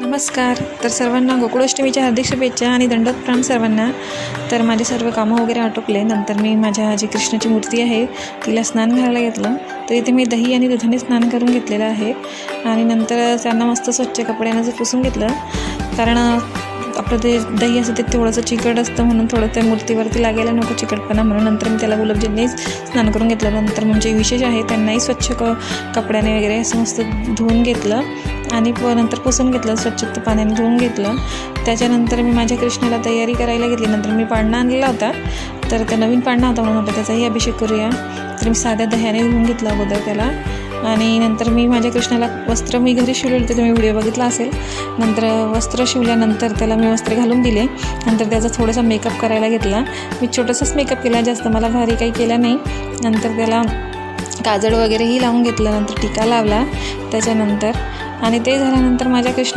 नमस्कार. तर सर्वांना गोकुळाष्टमीच्या हार्दिक शुभेच्छा आणि दंडवत प्रणाम सर्वांना. तर माझे सर्व कामं वगैरे आटोपले. नंतर मी माझ्या जी कृष्णाची मूर्ती आहे तिला स्नान घालायला घेतलं. तर इथे मी दही आणि दुधाने स्नान करून घेतलेलं आहे आणि नंतर त्यांना मस्त स्वच्छ कपड्यानं पुसून घेतलं. कारण आपलं ते दही असं ते थोडंसं चिकट असतं म्हणून थोडं त्या मूर्तीवरती लागायला नको चिकटपणा, म्हणून नंतर मी त्याला गुलाबजलने स्नान करून घेतलं. नंतर म्हणजे विशेष आहे त्यांनाही स्वच्छ कपड्याने वगैरे असं मस्त धुवून घेतलं आणि नंतर पुसून घेतलं, स्वच्छ पाण्याने धुवून घेतलं. त्याच्यानंतर मी माझ्या कृष्णाला तयारी करायला घेतली. नंतर मी पाळणा आणलेला होता, तर त्या नवीन पाळणा होता म्हणून म्हटलं त्याचाही अभिषेक करूया. तर मी साध्या दह्याने धुवून घेतलं अगोदर त्याला आणि नंतर मी माझ्या कृष्णाला वस्त्र मी घरी शिवलेलं ते तुम्ही व्हिडिओ बघितला असेल. नंतर वस्त्र शिवल्यानंतर त्याला मी वस्त्र घालून दिले. नंतर त्याचा थोडासा मेकअप करायला घेतला. मी छोटासाच मेकअप केला, जास्त मला भारी काही केलं नाही. नंतर त्याला काजळ वगैरेही लावून घेतलं, नंतर टिका लावला त्याच्यानंतर. आणि ते झाल्यानंतर माझ्या कृष्ण